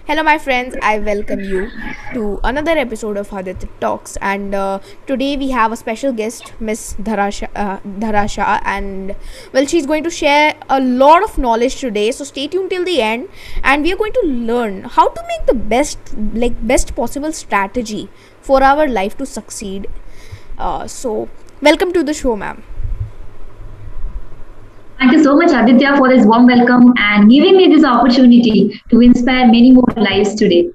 Hello, my friends. I welcome you to another episode of Aditya Talks. And today we have a special guest, Miss Dharasha, and well, she's going to share a lot of knowledge today. So stay tuned till the end, and we are going to learn how to make the best possible strategy for our life to succeed. So welcome to the show, ma'am. Thank you so much, Aditya, for this warm welcome and giving me this opportunity to inspire many more lives today.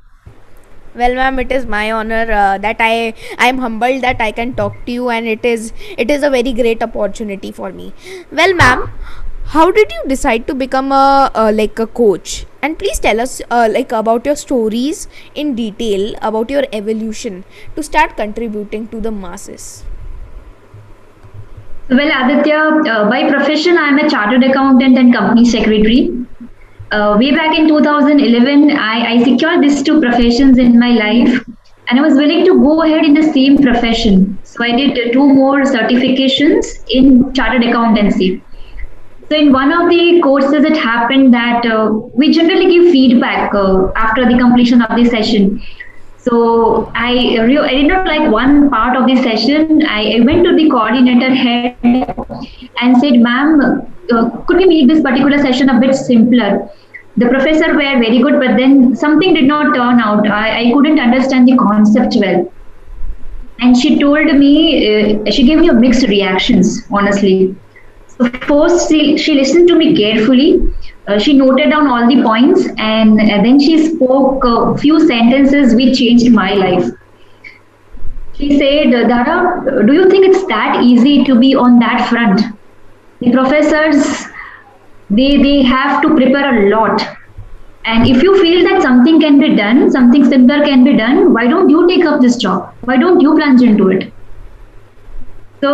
Well, ma'am, it is my honor that I am humbled that I can talk to you, and it is a very great opportunity for me. Well, ma'am, how did you decide to become a coach? And please tell us about your stories in detail about your evolution to start contributing to the masses. Well, Aditya, by profession, I'm a chartered accountant and company secretary. Way back in 2011, I secured these two professions in my life, and I was willing to go ahead in the same profession. So I did two more certifications in chartered accountancy. So in one of the courses, it happened that we generally give feedback after the completion of the session. So I did not like one part of the session. I went to the coordinator head and said, "Ma'am, could we make this particular session a bit simpler?" The professor were very good, but then something did not turn out. I couldn't understand the concept well. And she told me, she gave me a mixed reactions, honestly. So first, she listened to me carefully. She noted down all the points, and then she spoke a few sentences which changed my life. She said, "Dara, do you think it's that easy to be on that front? The professors, they have to prepare a lot. And if you feel that something can be done, something similar can be done, why don't you take up this job? Why don't you plunge into it?" So,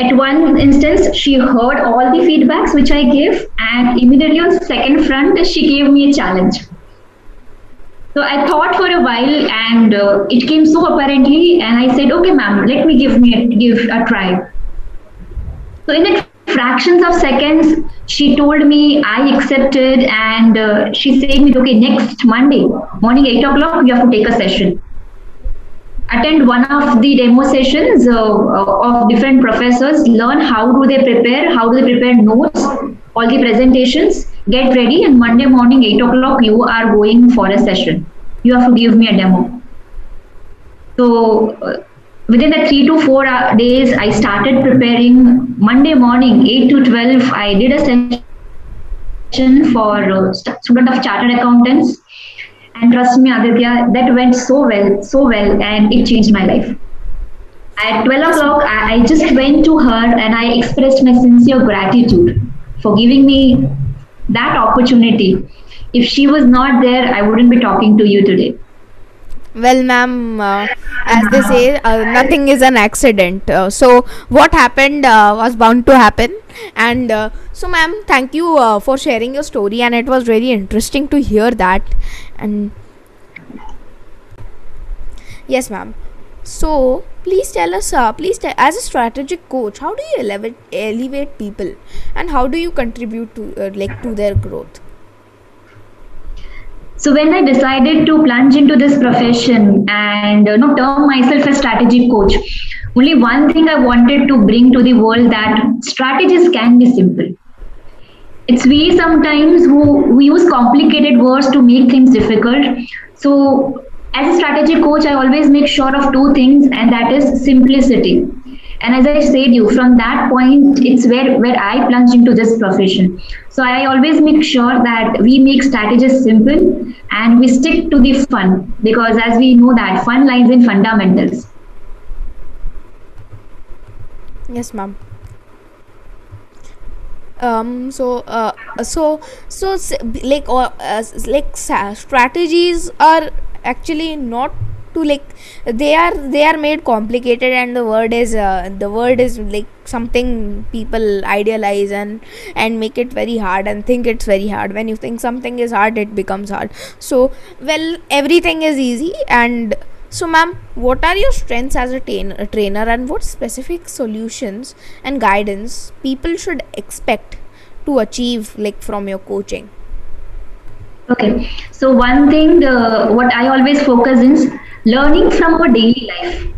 at one instance, she heard all the feedbacks which I gave, and immediately on second front, she gave me a challenge. So I thought for a while, and it came so apparently, and I said, "Okay, ma'am, let me give a try." So in a fractions of seconds, she told me I accepted, and she said me, "Okay, next Monday morning 8 o'clock, you have to take a session. Attend one of the demo sessions of different professors, learn how do they prepare, how do they prepare notes, all the presentations, get ready, and Monday morning 8 o'clock you are going for a session. You have to give me a demo." So within the 3 to 4 days, I started preparing. Monday morning 8 to 12, I did a session for student of chartered accountants. And trust me, Aditya, that went so well, and it changed my life. At 12 o'clock, I just went to her and I expressed my sincere gratitude for giving me that opportunity. If she was not there, I wouldn't be talking to you today. Well, ma'am, as they say, nothing is an accident. So, what happened was bound to happen. And so, ma'am, thank you for sharing your story, and it was very interesting to hear that. And yes, ma'am. So, please tell us, as a strategic coach, how do you elevate people, and how do you contribute to to their growth? So when I decided to plunge into this profession and term myself a strategic coach, only one thing I wanted to bring to the world, that strategies can be simple. It's we sometimes who use complicated words to make things difficult. So as a strategic coach, I always make sure of two things, and that is simplicity. And as I said you, from that point, it's where I plunge into this profession. So I always make sure that we make strategies simple and we stick to the fun, because as we know that fun lies in fundamentals. Yes, ma'am. So strategies are actually not to they are made complicated, and the word is like something people idealize and make it very hard and think it's very hard. When you think something is hard, it becomes hard. So, well, everything is easy. And so, ma'am, what are your strengths as a trainer, and what specific solutions and guidance people should expect to achieve from your coaching? Okay, so one thing, what I always focus is learning from our daily life,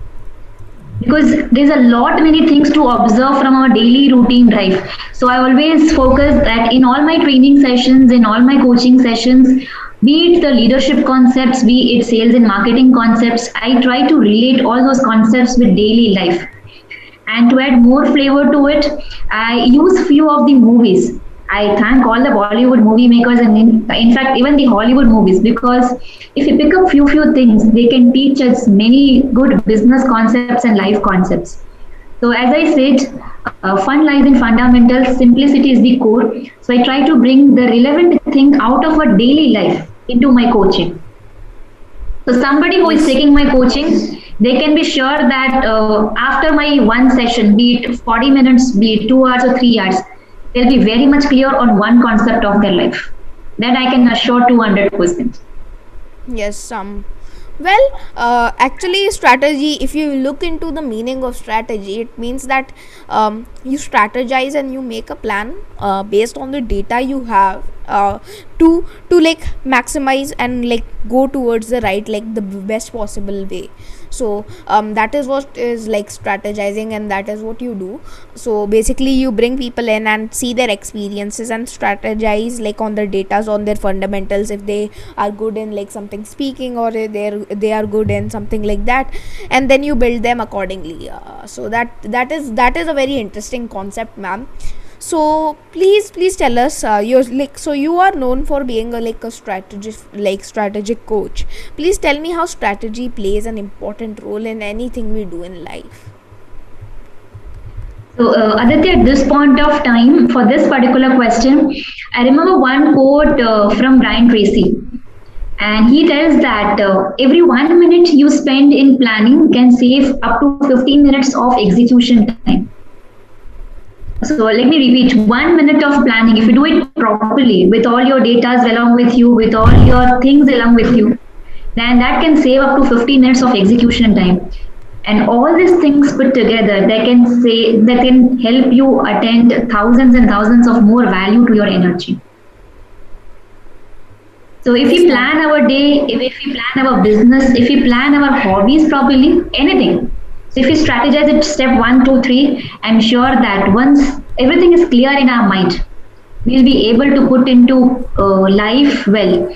because there's a lot many things to observe from our daily routine life. So I always focus that in all my training sessions, in all my coaching sessions, be it the leadership concepts, be it sales and marketing concepts, I try to relate all those concepts with daily life. And to add more flavor to it, I use few of the movies. I thank all the Bollywood movie makers, and in fact even the Hollywood movies, because if you pick up few things, they can teach us many good business concepts and life concepts. So as I said, fun lies in fundamentals, simplicity is the core. So I try to bring the relevant thing out of our daily life into my coaching. So somebody who is Yes. taking my coaching, they can be sure that after my one session, be it 40 minutes, be it 2 hours or 3 hours, they'll be very much clear on one concept of their life. That I can assure 200%. Yes. Well, actually, strategy, if you look into the meaning of strategy, it means that you strategize and you make a plan based on the data you have, to like maximize and like go towards the right, like the best possible way. So that is what is like strategizing, and that is what you do. So basically you bring people in and see their experiences and strategize like on their datas, on their fundamentals, if they are good in like something speaking, or they are good in something like that, and then you build them accordingly. So that is a very interesting concept, ma'am. So please tell us, you're like, so you are known for being a like a strategic coach. Please tell me how strategy plays an important role in anything we do in life. So, Aditya, at this point of time, for this particular question, I remember one quote from Brian Tracy. And he tells that every 1 minute you spend in planning can save up to 15 minutes of execution time. So let me repeat, 1 minute of planning, if you do it properly with all your data along with you, with all your things along with you, then that can save up to 15 minutes of execution time. And all these things put together, that can help you attend thousands and thousands of more value to your energy. So if Yes, we ma'am. plan our day, if we plan our business, if we plan our hobbies properly, anything. So if we strategize it step one, two, three, I'm sure that once everything is clear in our mind, we'll be able to put into life well.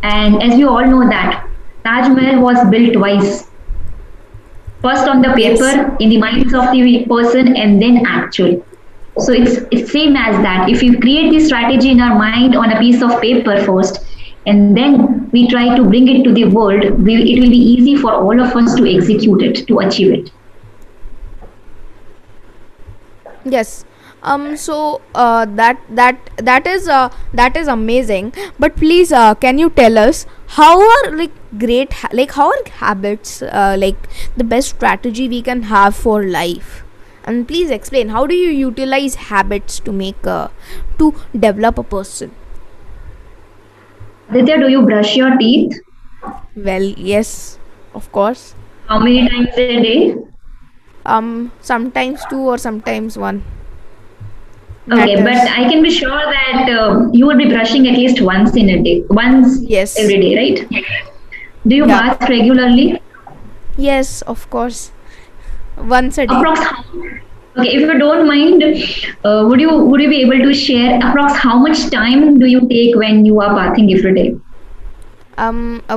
And as we all know that Taj Mahal was built twice. First on the Yes. paper, in the minds of the person, and then actual. So it's same as that. If we create this strategy in our mind on a piece of paper first, and then we try to bring it to the world, it will be easy for all of us to execute it, to achieve it. Yes. So that is amazing. But please, can you tell us how are like like how are habits like the best strategy we can have for life? And please explain, how do you utilize habits to to develop a person? Aditya, do you brush your teeth? Well, yes, of course. How many times a day? Sometimes two or sometimes one. Okay, but Matters. I can be sure that you will be brushing at least once in a day, once Yes. every day, right? Do you Yeah. bath regularly? Yes, of course. Once a day. Approx. Okay, if you don't mind, would you be able to share approx how much time do you take when you are bathing every day?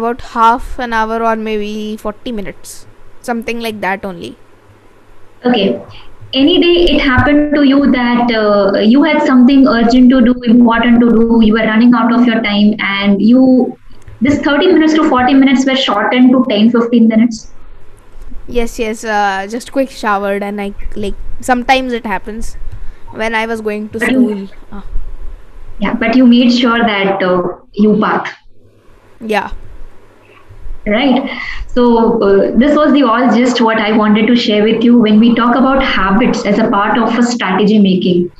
About half an hour or maybe 40 minutes. Something like that only. Okay. Any day it happened to you that you had something urgent to do, important to do, you were running out of your time, and this 30 minutes to 40 minutes were shortened to 10-15 minutes. Yes, yes. Just quick showered, and I like sometimes it happens when I was going to But you, school. yeah, but you made sure that you bath. Yeah. Right. So this was the all gist what I wanted to share with you when we talk about habits as a part of a strategy making.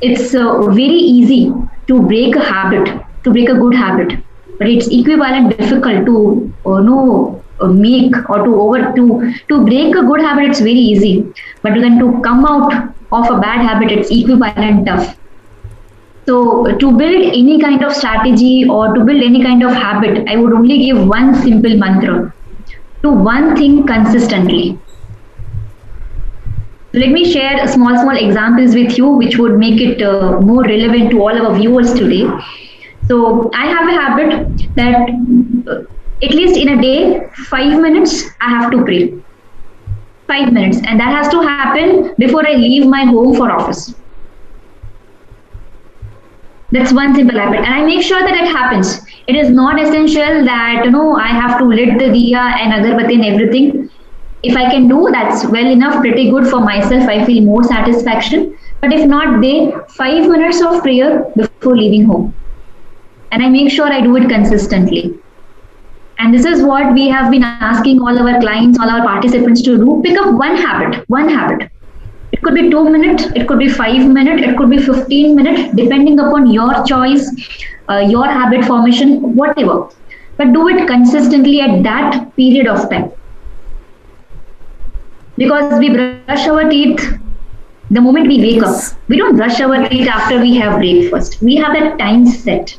It's very easy to break a habit, to break a good habit, but it's equivalent difficult to know make or to over to break a good habit. It's very easy, but then to come out of a bad habit, it's equivalent tough. So, to build any kind of strategy or to build any kind of habit, I would only give one simple mantra: do one thing consistently. Let me share small examples with you, which would make it more relevant to all our viewers today. So, I have a habit that at least in a day, 5 minutes I have to pray. 5 minutes, and that has to happen before I leave my home for office. That's one simple habit, and I make sure that it happens. It is not essential that I have to lit the diya and agarbatti and everything. If I can do that's well enough, pretty good for myself. I feel more satisfaction. But if not, they 5 minutes of prayer before leaving home, and I make sure I do it consistently. And this is what we have been asking all our clients, all our participants to do. Pick up one habit, one habit. It could be 2 minutes, it could be 5 minutes, it could be 15 minutes, depending upon your choice, your habit formation, whatever. But do it consistently at that period of time. Because we brush our teeth the moment we wake up. We don't brush our teeth after we have breakfast. We have that time set.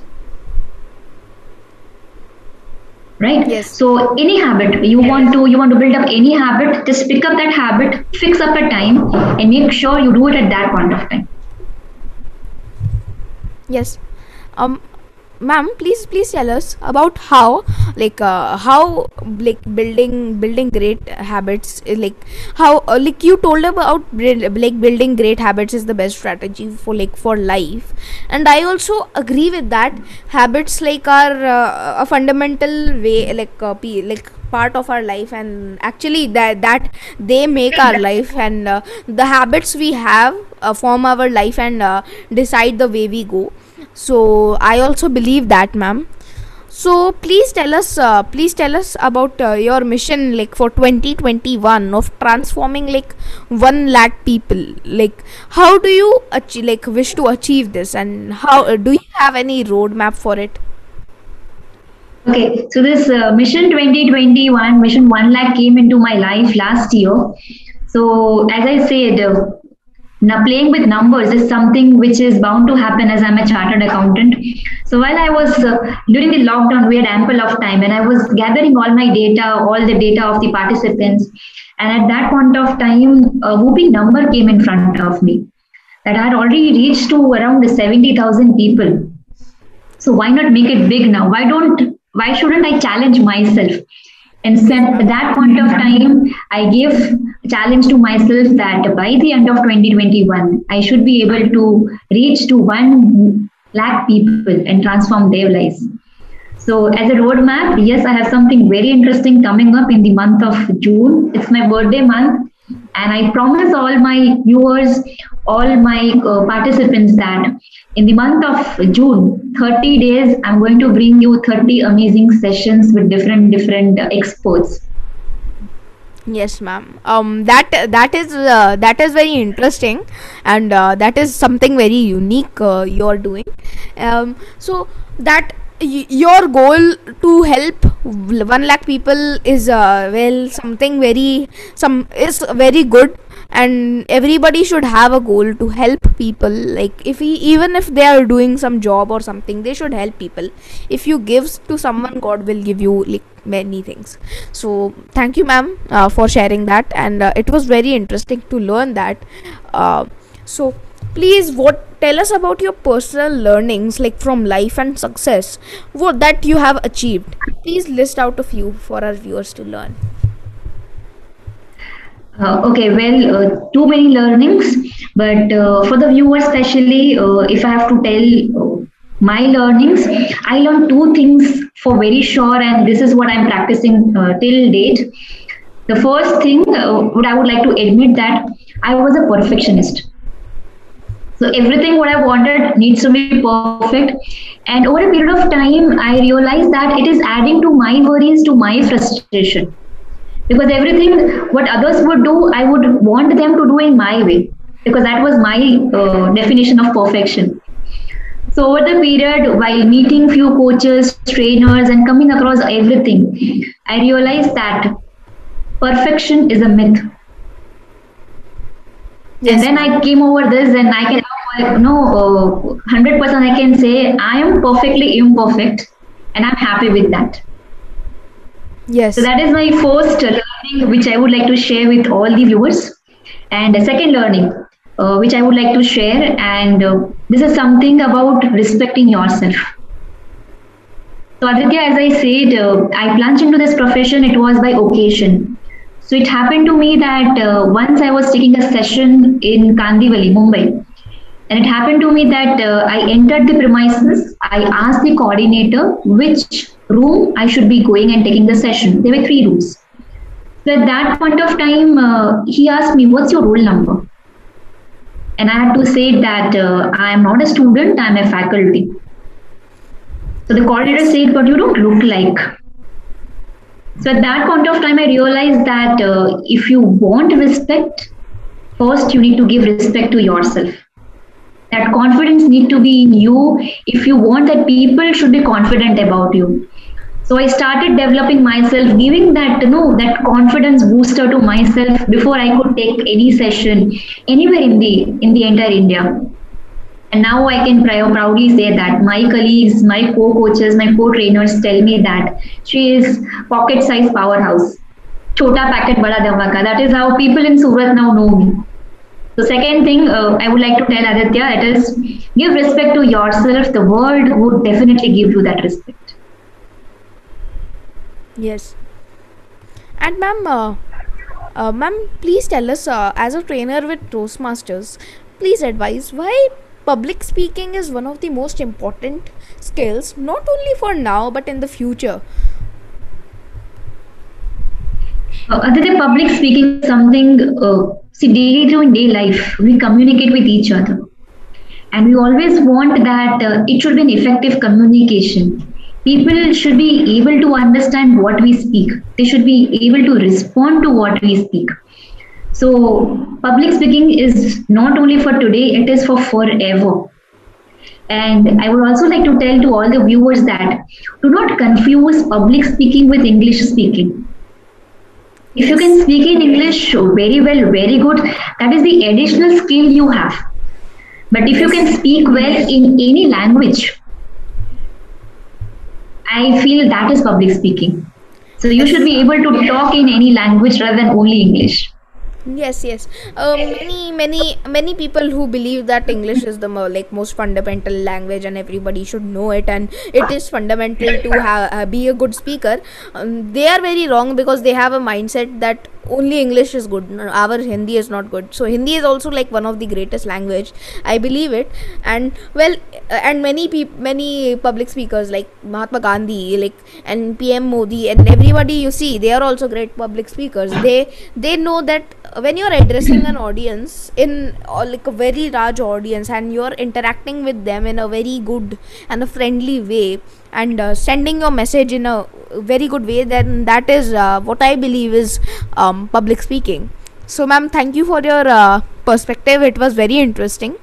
Right? Yes. So any habit you want to build up any habit, just pick up that habit, fix up a time, and make sure you do it at that point of time. Yes. Ma'am, please tell us about how building great habits, how you told about building great habits is the best strategy for life, and I also agree with that. Habits are a fundamental way, part of our life, and actually that they make our life, and the habits we have form our life and decide the way we go. So I also believe that, ma'am. So please tell us about your mission, for 2021, of transforming 1 lakh people. How do you wish to achieve this, and how do you have any roadmap for it? Okay, so this Mission 2021, Mission 1 lakh came into my life last year. So as I said, now playing with numbers is something which is bound to happen as I'm a chartered accountant. So while I was during the lockdown, we had ample of time, and I was gathering all the data of the participants. And at that point of time, a whooping number came in front of me that I had already reached to around 70,000 people. So why not make it big now? Why shouldn't I challenge myself? And at that point of time, I gave a challenge to myself that by the end of 2021, I should be able to reach to 1 lakh people and transform their lives. So as a roadmap, yes, I have something very interesting coming up in the month of June. It's my birthday month. And I promise all my viewers, all my participants that in the month of June, 30 days, I'm going to bring you 30 amazing sessions with different experts. Yes, ma'am. That is very interesting, and that is something very unique you're doing. So that your goal to help 1 lakh people is something is very good, and everybody should have a goal to help people. Even if they are doing some job or something, they should help people. If you give to someone, God will give you many things. So thank you, ma'am, for sharing that, and it was very interesting to learn that. So please, tell us about your personal learnings, from life and success, what that you have achieved. Please list out a few for our viewers to learn. Okay, well, too many learnings, but for the viewers, especially, if I have to tell my learnings, I learned 2 things for very sure, and this is what I'm practicing till date. The first thing, what I would like to admit that I was a perfectionist. So everything what I wanted needs to be perfect. And over a period of time, I realized that it is adding to my worries, to my frustration. Because everything what others would do, I would want them to do in my way. Because that was my definition of perfection. So over the period, while meeting few coaches, trainers, and coming across everything, I realized that perfection is a myth. Yes. And then I came over this, and I can 100% I can say I am perfectly imperfect, and I'm happy with that. So Yes. that is my first learning, which I would like to share with all the viewers. And the second learning, which I would like to share, and this is something about respecting yourself. So Aditya, as I said, I plunged into this profession. It was by occasion. So it happened to me that once I was taking a session in Kandivali, Mumbai, and it happened to me that I entered the premises. I asked the coordinator which room I should be going and taking the session. There were three rooms. So at that point of time, he asked me, "What's your roll number?" And I had to say that I am not a student, I am a faculty. So the coordinator Yes. said, "But you don't look like." So at that point of time, I realized that if you want respect, first you need to give respect to yourself. That confidence need to be in you if you want that people should be confident about you. So I started developing myself, giving that that confidence booster to myself before I could take any session anywhere in the entire India. And now I can proudly say that my colleagues, my co-coaches, my co-trainers tell me that she is pocket-sized powerhouse. Chota packet bada dhamaka. That is how people in Surat now know me. The second thing I would like to tell Aditya, it is give respect to yourself. The world would definitely give you that respect. Yes. And ma'am, please tell us, as a trainer with Toastmasters, please advise why public speaking is one of the most important skills, not only for now but in the future. Aditya, public speaking is something, see, daily to in day life, we communicate with each other. And we always want that it should be an effective communication. People should be able to understand what we speak, they should be able to respond to what we speak. So, public speaking is not only for today, it is for forever. And I would also like to tell to all the viewers that do not confuse public speaking with English speaking. If you can Yes. speak in English very well, very good, that is the additional skill you have. But if you can Yes. speak well in any language, I feel that is public speaking. So you should Yes. be able to talk in any language rather than only English. Yes. Many people who believe that English is the most fundamental language and everybody should know it, and it is fundamental to be a good speaker. They are very wrong because they have a mindset that only English is good. No, our Hindi is not good. So Hindi is also like one of the greatest language. I believe it, and well, and many public speakers like Mahatma Gandhi, like and PM Modi, and everybody you see, they are also great public speakers. They know that when you're addressing an audience in like a very large audience and you're interacting with them in a very good and a friendly way, and sending your message in a very good way, then that is what I believe is public speaking. So ma'am, thank you for your perspective, it was very interesting.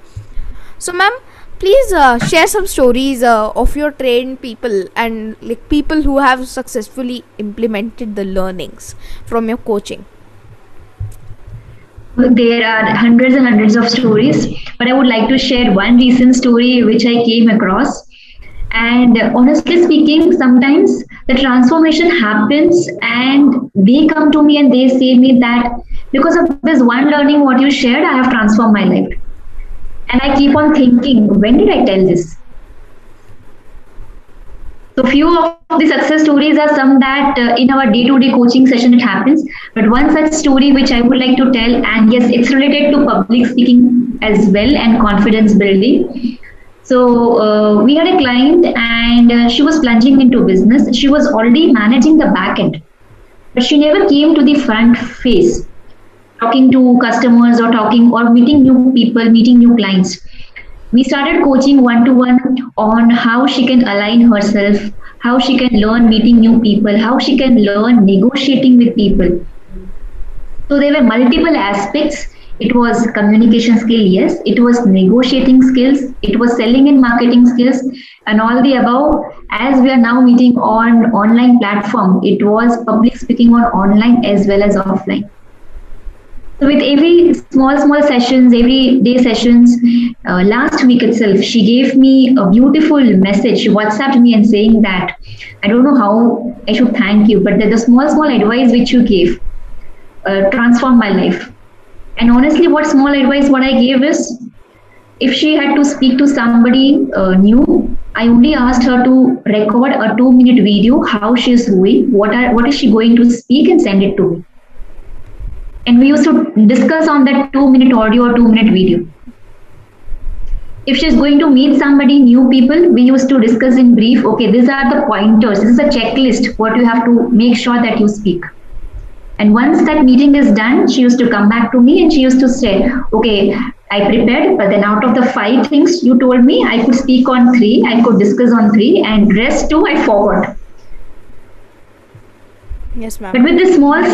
So ma'am, please share some stories of your trained people and like people who have successfully implemented the learnings from your coaching. There are hundreds and hundreds of stories, but I would like to share one recent story which I came across. And honestly speaking, sometimes the transformation happens and they come to me and they say me that because of this one learning what you shared, I have transformed my life. And I keep on thinking, when did I tell this? So few of the success stories are some that in our day-to-day coaching session it happens. But one such story which I would like to tell, and yes, it's related to public speaking as well and confidence building. So we had a client and she was plunging into business. She was already managing the back end, but she never came to the front face, talking to customers or talking or meeting new people, meeting new clients. We started coaching one to one on how she can align herself, how she can learn meeting new people, how she can learn negotiating with people. So there were multiple aspects. It was communication skill, yes. It was negotiating skills. It was selling and marketing skills, and all the above. As we are now meeting on online platform, it was public speaking on online as well as offline. So with every small sessions, every day sessions, last week itself, she gave me a beautiful message. She WhatsApped me and saying that I don't know how I should thank you, but that the small advice which you gave transformed my life. And honestly, what small advice what I gave is, if she had to speak to somebody new, I only asked her to record a 2 minute video how she is doing, what is she going to speak, and send it to me. And we used to discuss on that 2 minute audio or 2 minute video. If she's going to meet somebody, new people, we used to discuss in brief, okay, these are the pointers, this is a checklist, what you have to make sure that you speak. And once that meeting is done, she used to come back to me and she used to say, okay, I prepared, but then out of the 5 things you told me, I could speak on 3, I could discuss on 3, and rest 2 I forward. Yes, ma'am. But with this small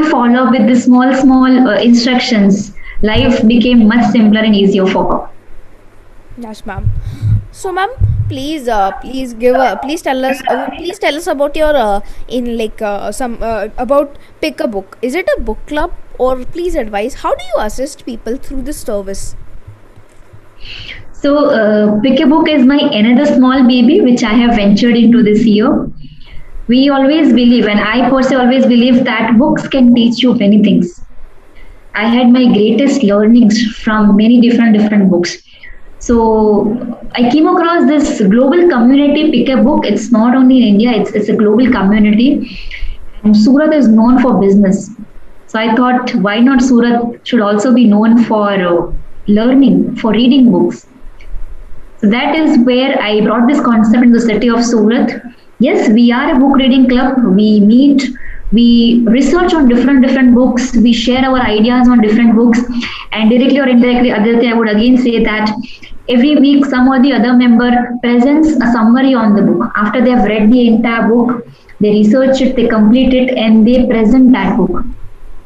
follow up, with the small instructions, life became much simpler and easier for her. Yes, ma'am. So, ma'am, please tell us about your in like some about pick a book. Is it a book club, or please advise how do you assist people through this service? So, Pick a Book is my another small baby which I have ventured into this year. We always believe, and I personally always believe, that books can teach you many things. I had my greatest learnings from many different books. So I came across this global community, Pick a Book. It's not only in India, it's a global community. And Surat is known for business. So I thought, why not Surat should also be known for learning, for reading books. So that is where I brought this concept in the city of Surat. Yes, we are a book reading club. We meet, we research on different books, we share our ideas on different books, and directly or indirectly, Aditya, I would again say that every week some or the other member presents a summary on the book. After they have read the entire book, they research it, they complete it, and they present that book.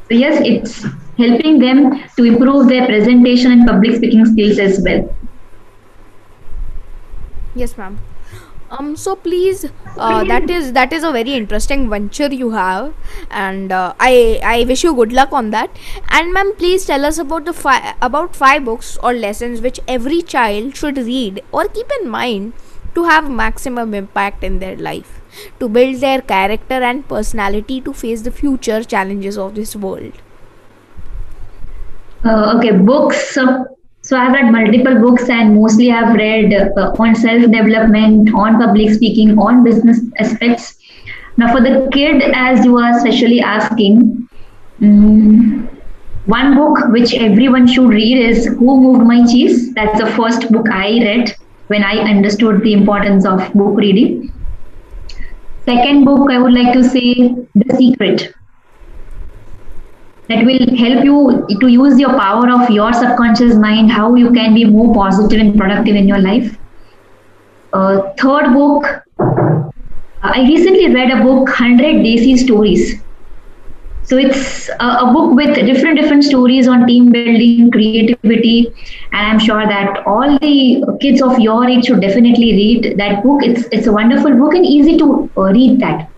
So yes, it's helping them to improve their presentation and public speaking skills as well. Yes, ma'am. So please, that is a very interesting venture you have, and I wish you good luck on that. And ma'am, please tell us about about 5 books or lessons which every child should read or keep in mind to have maximum impact in their life, to build their character and personality to face the future challenges of this world. Okay, books. So I've read multiple books, and mostly I've read on self-development, on public speaking, on business aspects. Now for the kid, as you are especially asking, one book which everyone should read is Who Moved My Cheese? That's the first book I read when I understood the importance of book reading. Second book I would like to say The Secret. That will help you to use your power of your subconscious mind, how you can be more positive and productive in your life. Third book, I recently read a book, 100 Desi Stories. So it's a book with different stories on team building, creativity, and I'm sure that all the kids of your age should definitely read that book. It's a wonderful book and easy to read that.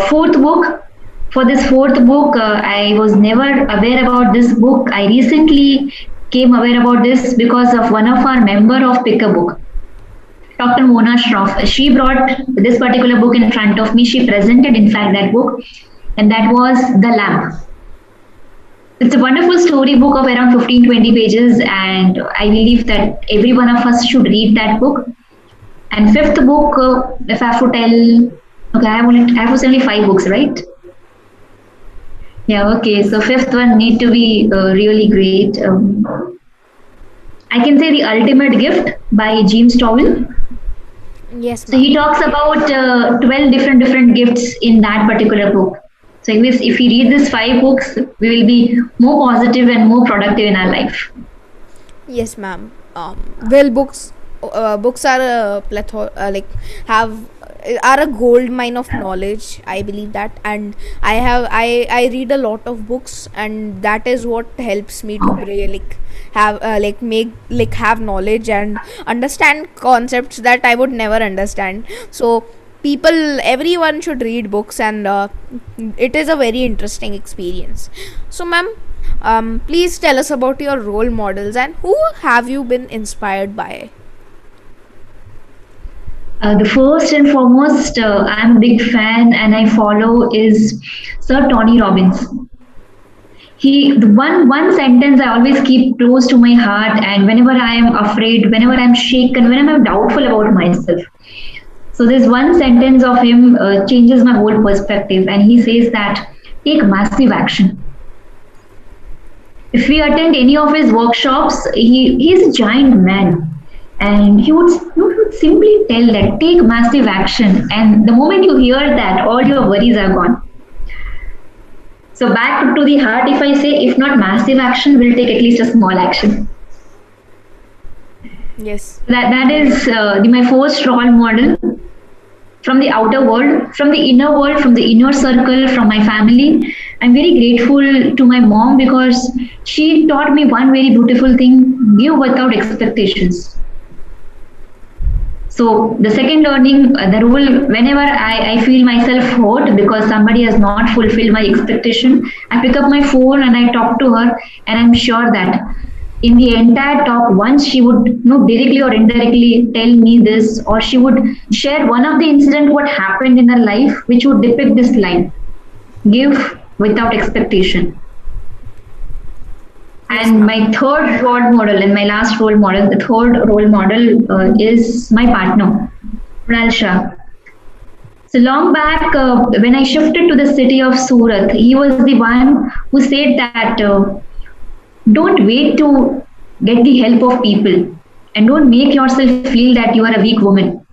Fourth book. For this fourth book, I was never aware about this book. I recently came aware about this because of one of our member of Pick a Book, Dr. Mona Shroff. She brought this particular book in front of me. She presented, in fact, that book, and that was The Lamp. It's a wonderful storybook of around 15-20 pages, and I believe that every one of us should read that book. And fifth book, if I have to tell, okay, I have only 5 books, right? Yeah, okay. So fifth one need to be really great. I can say The Ultimate Gift by James Towle. Yes, so he talks about 12 different gifts in that particular book. So if we read these 5 books, we will be more positive and more productive in our life. Yes, ma'am. Well, books are a plethora, are a gold mine of knowledge. I believe that, and I read a lot of books, and that is what helps me to have knowledge and understand concepts that I would never understand. So everyone should read books, and it is a very interesting experience. So ma'am, please tell us about your role models and who have you been inspired by. The first and foremost, I'm a big fan and I follow is Sir Tony Robbins. The one sentence I always keep close to my heart, and whenever I am afraid, whenever I'm shaken, whenever I'm doubtful about myself. So this one sentence of him changes my whole perspective, and he says that take massive action. If we attend any of his workshops, he's a giant man. And he would simply tell that take massive action. And the moment you hear that, all your worries are gone. So back to the heart, if I say, if not massive action, we'll take at least a small action. Yes. That is my first role model from the outer world, from the inner world, from the inner circle, from my family. I'm very grateful to my mom because she taught me one very beautiful thing: give without expectations. So the second learning, the rule, whenever I feel myself hurt because somebody has not fulfilled my expectation, I pick up my phone and I talk to her, and I'm sure that in the entire talk, once she would directly or indirectly tell me this, or she would share one of the incident what happened in her life, which would depict this line: give without expectation. And my third role model and my last role model, the third role model is my partner, Mral Shah. So long back, when I shifted to the city of Surat, he was the one who said that don't wait to get the help of people, and don't make yourself feel that you are a weak woman.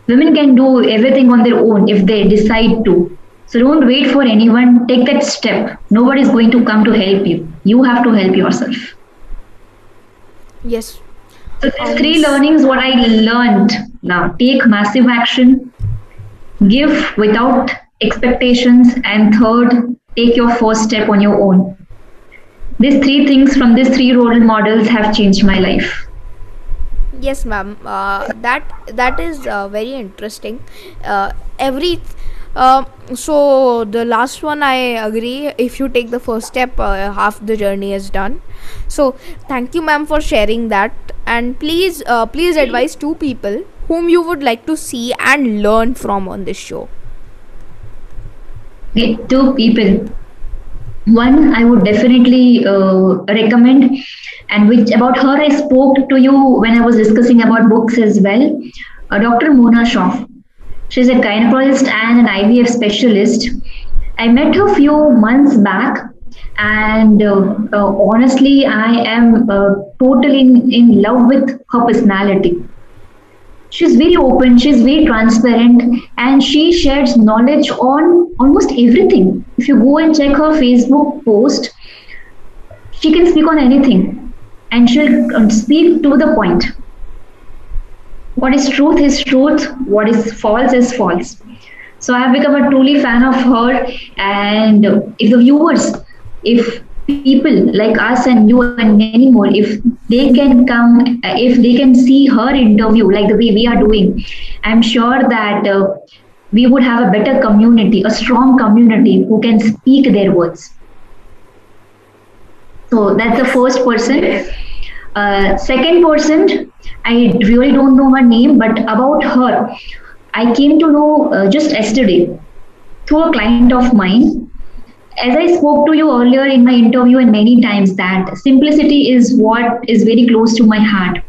Women can do everything on their own if they decide to. So don't wait for anyone. Take that step. Nobody is going to come to help you. You have to help yourself. Yes. So these three learnings, what I learned now: take massive action, give without expectations, and third, take your first step on your own. These three things from these three role models have changed my life. Yes, ma'am. That is very interesting. Every So the last one, I agree. If you take the first step, half the journey is done. So thank you, ma'am, for sharing that. And please advise two people whom you would like to see and learn from on this show. Okay, two people. One I would definitely recommend, and which about her I spoke to you when I was discussing about books as well. Dr. Mona Shroff. She's a gynecologist and an IVF specialist. I met her a few months back, and honestly, I am totally in love with her personality. She's very open, she's very transparent, and she shares knowledge on almost everything. If you go and check her Facebook post, she can speak on anything, and she'll speak to the point. What is truth is truth, what is false. So I have become a truly fan of her. And if the viewers, if people like us and you and many more, if they can come, if they can see her interview like the way we are doing, I'm sure that we would have a better community, a strong community who can speak their words. So that's the first person. Second person, I really don't know her name, but about her, I came to know just yesterday through a client of mine. As I spoke to you earlier in my interview and many times, that simplicity is what is very close to my heart.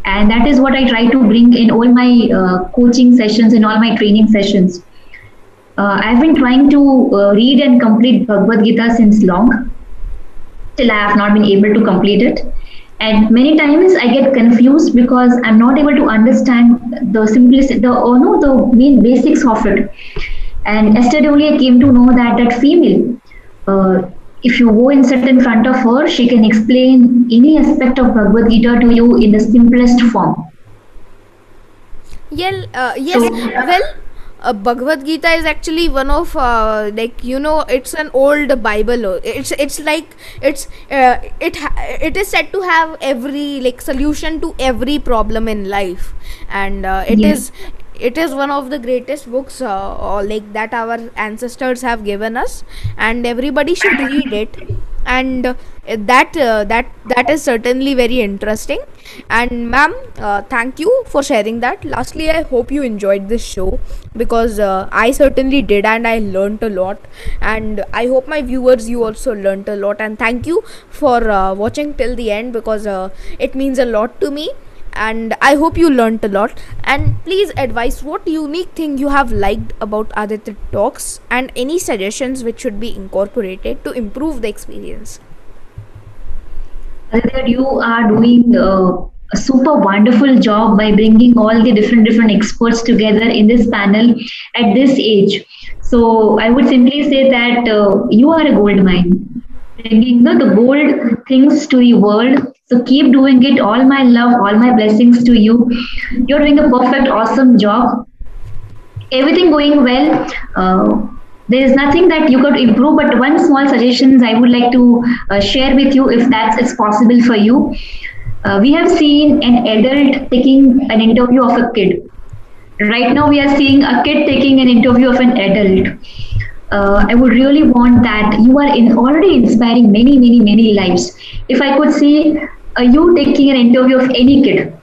And that is what I try to bring in all my coaching sessions, in all my training sessions. I've been trying to read and complete Bhagavad Gita since long. Still, I have not been able to complete it. And many times I get confused because I'm not able to understand the simplicity, the main basics of it. And yesterday only I came to know that female, if you go and sit in front of her, she can explain any aspect of Bhagavad Gita to you in the simplest form. Yes. Well, Bhagavad Gita is actually one of it's an old Bible. It's like it is said to have every solution to every problem in life, and it Yes. it is one of the greatest books or like that our ancestors have given us, and everybody should read it. And that is certainly very interesting. And ma'am, thank you for sharing that. Lastly, I hope you enjoyed this show, because I certainly did, and I learned a lot. And I hope my viewers, you also learned a lot. And thank you for watching till the end, because it means a lot to me, and I hope you learned a lot. And please advise what unique thing you have liked about Aditya Talks, and any suggestions which should be incorporated to improve the experience. Aditya, you are doing a super wonderful job by bringing all the different experts together in this panel at this age. So I would simply say that you are a gold mine, bringing the gold things to the world. So keep doing it. All my love, all my blessings to you. You're doing a perfect, awesome job. Everything going well. There is nothing that you could improve, but one small suggestions I would like to share with you, if that's it's possible for you. We have seen an adult taking an interview of a kid. Right now, we are seeing a kid taking an interview of an adult. I would really want that you are already inspiring many lives. If I could see you taking an interview of any kid.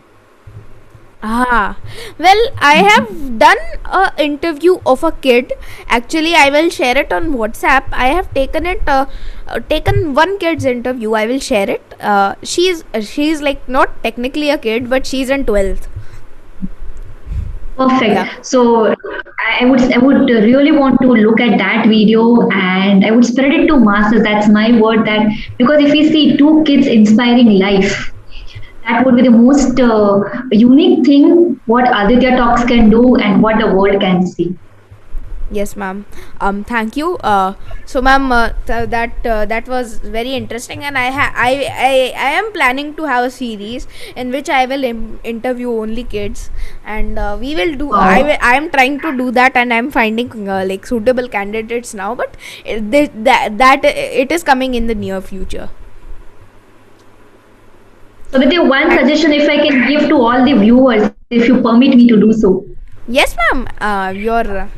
Ah, well, I have done a interview of a kid. Actually, I will share it on WhatsApp. I have taken one kid's interview. I will share it. She's like not technically a kid, but she's in 12th. Perfect. Yeah. So I would really want to look at that video, and I would spread it to masses. That's my word. That because if we see two kids inspiring life, that would be the most unique thing what Aditya Talks can do and what the world can see. Yes, ma'am. Thank you. So, ma'am, that was very interesting, and I am planning to have a series in which I will interview only kids, and we will do. Wow. I am trying to do that, and I am finding like suitable candidates now, but that it is coming in the near future. So that is one And suggestion if I can give to all the viewers, if you permit me to do so. yes, ma'am.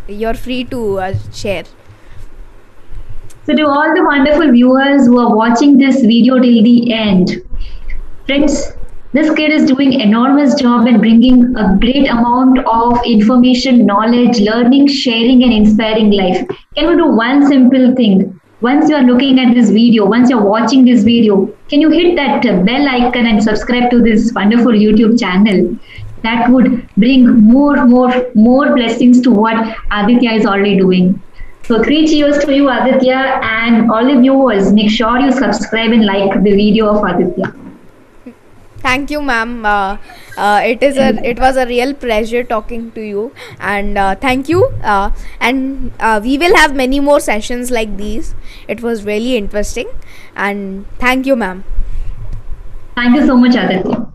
You're free to share. So to all the wonderful viewers who are watching this video till the end, friends, this kid is doing enormous job and bringing a great amount of information, knowledge, learning, sharing, and inspiring life. Can we do one simple thing? Once you are looking at this video, once you're watching this video, can you hit that bell icon and subscribe to this wonderful YouTube channel? That would bring more blessings to what Aditya is already doing. So three cheers to you, Aditya, and all the viewers. Make sure you subscribe and like the video of Aditya. Thank you, ma'am. It was a real pleasure talking to you, and thank you. And we will have many more sessions like these. It was really interesting, and thank you, ma'am. Thank you so much, Aditya.